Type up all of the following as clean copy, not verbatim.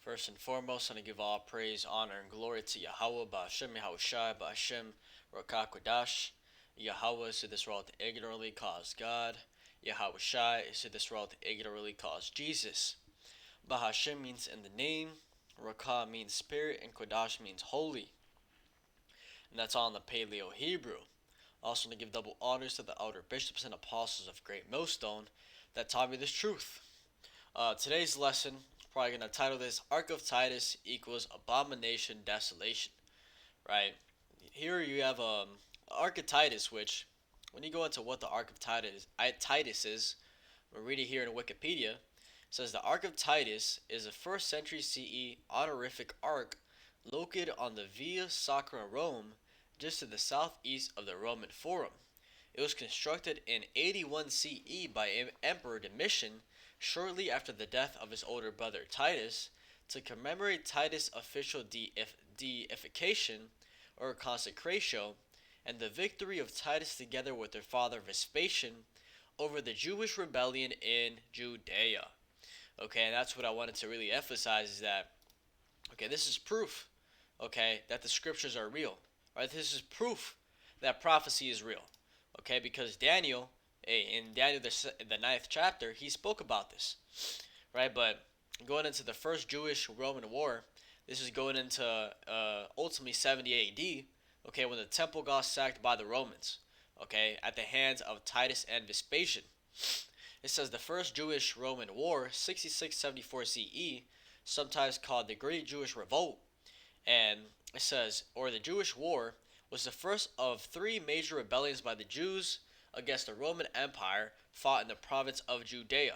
First and foremost, I want to give all praise, honor, and glory to Yahweh, Ba'ashem Yahushai, Ba'ashem Rakakwadash. Yahweh is to this world ignorantly caused God. Yahushai is to this world ignorantly caused Jesus. Bahashem means in the name, Rakah means spirit, and Kodash means holy. And that's all in the Paleo Hebrew. Also, to give double honors to the elder bishops and apostles of Great Millstone that taught me this truth. Today's lesson, probably going to title this Ark of Titus equals Abomination Desolation. Right? Here you have Ark of Titus, which, when you go into what the Ark of Titus is, we read it here in Wikipedia. It says the Ark of Titus is a 1st century CE honorific ark located on the Via Sacra Rome, just to the southeast of the Roman Forum. It was constructed in 81 CE by Emperor Domitian shortly after the death of his older brother Titus to commemorate Titus' official deification or consecratio and the victory of Titus together with their father Vespasian over the Jewish rebellion in Judea. Okay, and that's what I wanted to really emphasize is that, okay, this is proof, okay, that the scriptures are real. Right? This is proof that prophecy is real. Okay, because Daniel, in Daniel the 9th chapter, he spoke about this. Right, but going into the first Jewish-Roman war, this is going into ultimately 70 AD, okay, when the temple got sacked by the Romans, okay, at the hands of Titus and Vespasian. It says the first Jewish-Roman war, 66-74 CE, sometimes called the Great Jewish Revolt, and it says, or the Jewish War, was the first of 3 major rebellions by the Jews against the Roman Empire fought in the province of Judea,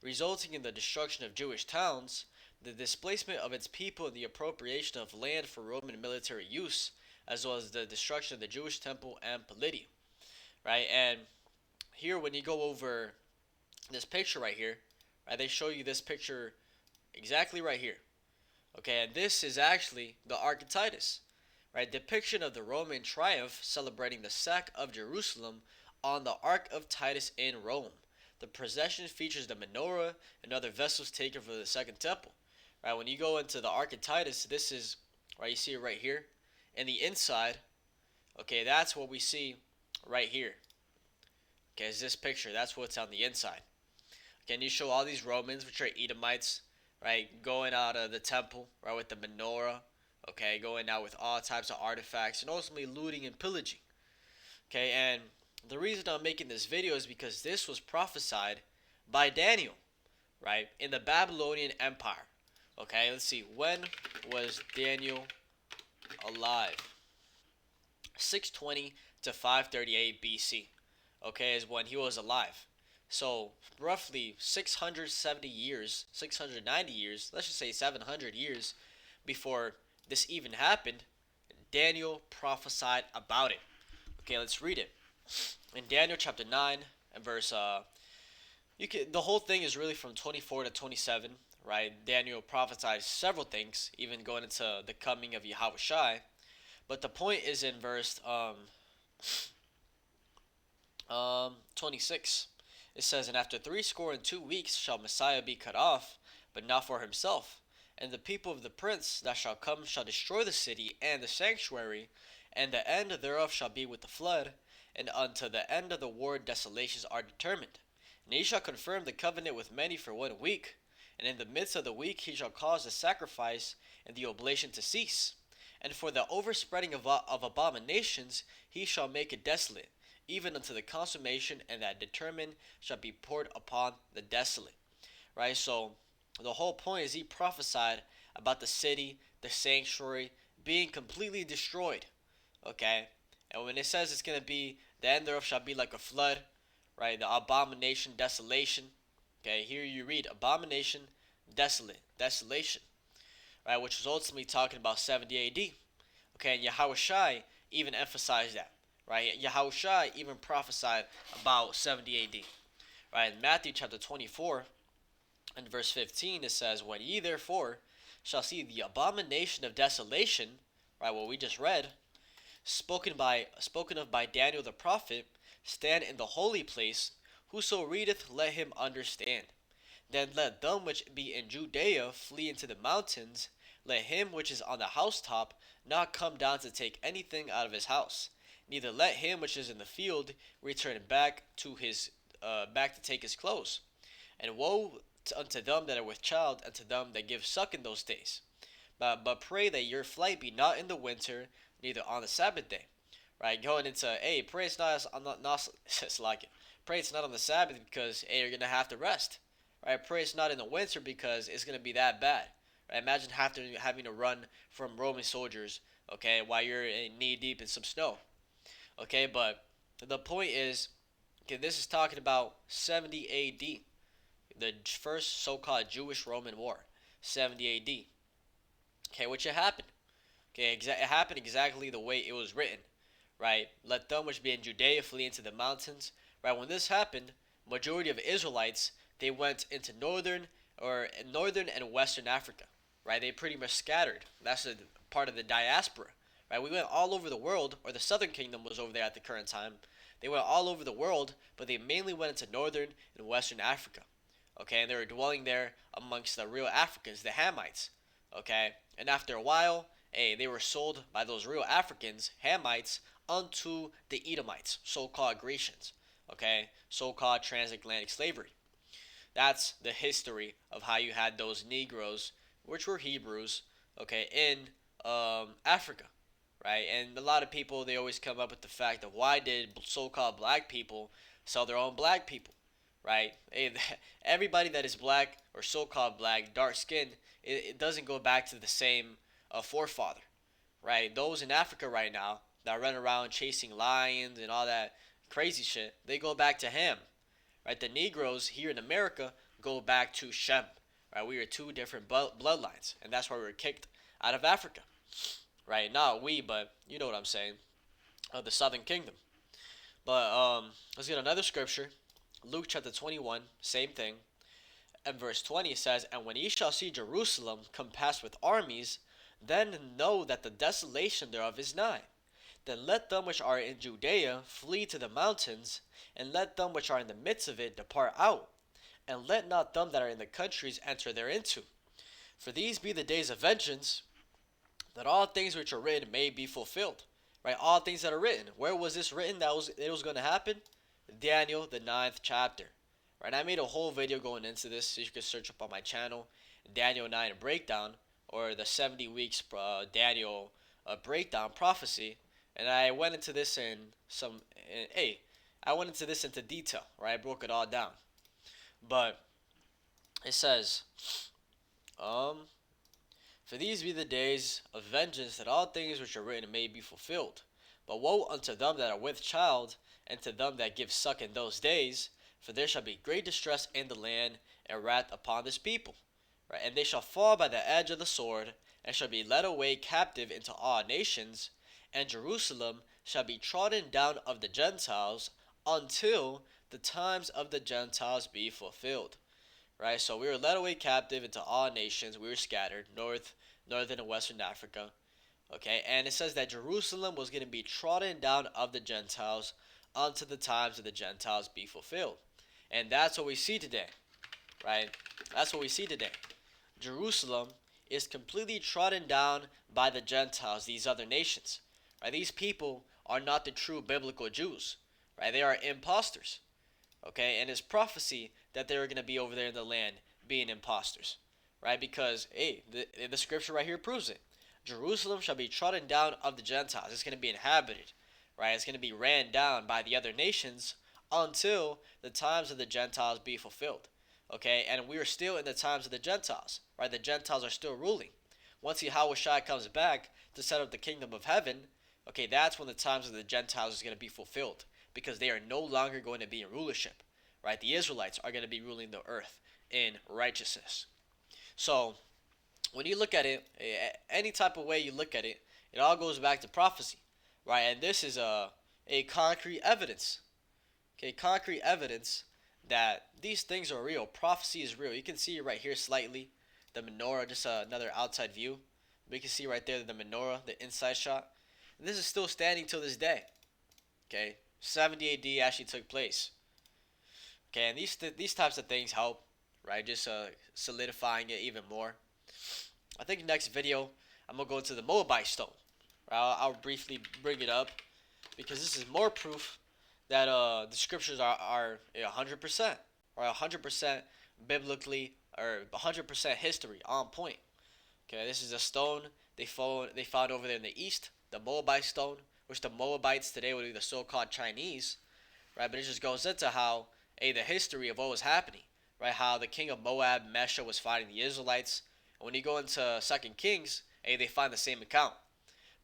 resulting in the destruction of Jewish towns, the displacement of its people, and the appropriation of land for Roman military use, as well as the destruction of the Jewish temple and polity. Right, and here when you go over this picture right here, right, they show you this picture exactly right here. Okay, and this is actually the Ark of Titus, right? Depiction of the Roman triumph celebrating the sack of Jerusalem on the Ark of Titus in Rome. The procession features the menorah and other vessels taken from the Second Temple. Right, when you go into the Ark of Titus, this is, right, you see it right here. And the inside, okay, that's what we see right here. Okay, is this picture, that's what's on the inside. Okay, and you show all these Romans, which are Edomites, right, going out of the temple, right, with the menorah, okay, going out with all types of artifacts, and ultimately looting and pillaging. Okay, and the reason I'm making this video is because this was prophesied by Daniel, right, in the Babylonian Empire. Okay, let's see, when was Daniel alive? 620 to 538 BC, okay, is when he was alive. So roughly 670 years, 690 years, let's just say 700 years before this even happened, Daniel prophesied about it. Okay, let's read it. In Daniel chapter 9 and verse the whole thing is really from 24 to 27, right? Daniel prophesied several things, even going into the coming of Yahushai. But the point is in verse 26. It says, and after 62 weeks shall Messiah be cut off, but not for himself. And the people of the prince that shall come shall destroy the city and the sanctuary, and the end thereof shall be with the flood, and unto the end of the war desolations are determined. And he shall confirm the covenant with many for 1 week, and in the midst of the week he shall cause the sacrifice and the oblation to cease. And for the overspreading of abominations he shall make it desolate, even unto the consummation, and that determined shall be poured upon the desolate. Right, so the whole point is he prophesied about the city, the sanctuary, being completely destroyed. Okay, and when it says it's going to be, the end thereof shall be like a flood, right, the abomination, desolation. Okay, here you read abomination, desolation, right, which was ultimately talking about 70 AD. Okay, and Yahushai even emphasized that. Right, Yahushua even prophesied about 70 AD. Right, in Matthew chapter 24 and verse 15 it says, when ye therefore shall see the abomination of desolation, right, what we just read, spoken of by Daniel the prophet, stand in the holy place, whoso readeth let him understand. Then let them which be in Judea flee into the mountains. Let him which is on the housetop not come down to take anything out of his house. Neither let him which is in the field return back to take his clothes. And woe unto them that are with child, and to them that give suck in those days. But pray that your flight be not in the winter, neither on the Sabbath day. Right, going into pray it's not it's like it. Pray it's not on the Sabbath because you're gonna have to rest. Right, pray it's not in the winter because it's gonna be that bad. Right, imagine having to run from Roman soldiers. Okay, while you're knee deep in some snow. Okay, but the point is, okay, this is talking about 70 A.D. The first so-called Jewish Roman War, 70 A.D. Okay, which it happened. Okay, it happened exactly the way it was written, right? Let them which be in Judea flee into the mountains, right? When this happened, majority of Israelites they went into northern and western Africa, right? They pretty much scattered. That's a part of the diaspora, right? We went all over the world, or the Southern Kingdom was over there at the current time. They went all over the world, but they mainly went into northern and western Africa, okay? And they were dwelling there amongst the real Africans, the Hamites, okay? And after a while, they were sold by those real Africans, Hamites, unto the Edomites, so-called Grecians, okay? So-called transatlantic slavery. That's the history of how you had those Negroes, which were Hebrews, okay, in Africa, right? And a lot of people, they always come up with the fact of why did so-called black people sell their own black people, right? Everybody that is black or so-called black, dark skin, it doesn't go back to the same forefather, right? Those in Africa right now that run around chasing lions and all that crazy shit, they go back to Ham, right? The Negroes here in America go back to Shem, right? We are two different bloodlines, and that's why we were kicked out of Africa, right? Not we, but you know what I'm saying, the Southern Kingdom. But let's get another scripture, Luke chapter 21, same thing. And verse 20 says, And when ye shall see Jerusalem compassed with armies, then know that the desolation thereof is nigh. Then let them which are in Judea flee to the mountains, and let them which are in the midst of it depart out, and let not them that are in the countries enter thereinto. For these be the days of vengeance, that all things which are written may be fulfilled. Right, all things that are written. Where was this written that it was going to happen? Daniel, the 9th chapter. Right, I made a whole video going into this, so you can search up on my channel, Daniel 9 breakdown, or the 70 weeks Daniel breakdown prophecy, and I went into this I went into this into detail, right? I broke it all down, but it says, for these be the days of vengeance, that all things which are written may be fulfilled. But woe unto them that are with child, and to them that give suck in those days, for there shall be great distress in the land, and wrath upon this people. Right? And they shall fall by the edge of the sword, and shall be led away captive into all nations, and Jerusalem shall be trodden down of the Gentiles, until the times of the Gentiles be fulfilled. Right? So we were led away captive into all nations. We were scattered, northern and western Africa. Okay, and it says that Jerusalem was going to be trodden down of the Gentiles until the times of the Gentiles be fulfilled. And that's what we see today, right? That's what we see today. Jerusalem is completely trodden down by the Gentiles, these other nations. Right? These people are not the true biblical Jews, right? They are imposters. Okay, and it's prophecy that they were going to be over there in the land being imposters, right? Because the scripture right here proves it. Jerusalem shall be trodden down of the Gentiles. It's going to be inhabited, right? It's going to be ran down by the other nations until the times of the Gentiles be fulfilled. Okay, and we are still in the times of the Gentiles, right? The Gentiles are still ruling. Once Yahushua comes back to set up the kingdom of heaven, okay, that's when the times of the Gentiles is going to be fulfilled, because they are no longer going to be in rulership, right? The Israelites are going to be ruling the earth in righteousness. So, when you look at it, any type of way you look at it, it all goes back to prophecy, right? And this is a concrete evidence, okay, concrete evidence that these things are real. Prophecy is real. You can see it right here slightly, the menorah, just another outside view. We can see right there the menorah, the inside shot. And this is still standing till this day, okay? 70 AD actually took place. Okay, and these types of things help, right? Just solidifying it even more. I think next video I'm gonna go into the Moabite stone. Right? I'll briefly bring it up because this is more proof that the scriptures are 100% or 100% biblically or 100% history on point. Okay, this is a stone they found over there in the east, the Moabite stone, which the Moabites today would be the so-called Chinese, right? But it just goes into how the history of what was happening, right? How the king of Moab, Mesha, was fighting the Israelites. And when you go into Second Kings, they find the same account.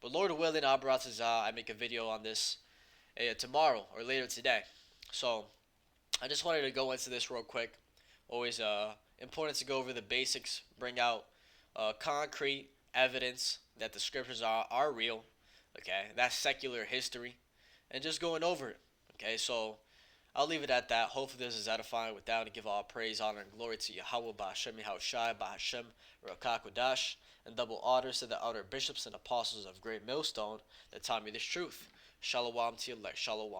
But Lord willing, I make a video on this tomorrow or later today. So I just wanted to go into this real quick. Always important to go over the basics, bring out concrete evidence that the scriptures are real. Okay, that's secular history, and just going over it. Okay, so I'll leave it at that. Hopefully this is edifying. With that, to give all praise, honor, and glory to Yahweh, Ba'ashem, Yahushai, Ba'ashem, Rakakodash, and double honors to the outer bishops and apostles of Great Millstone that taught me this truth. Shalom to your elect. Shalom.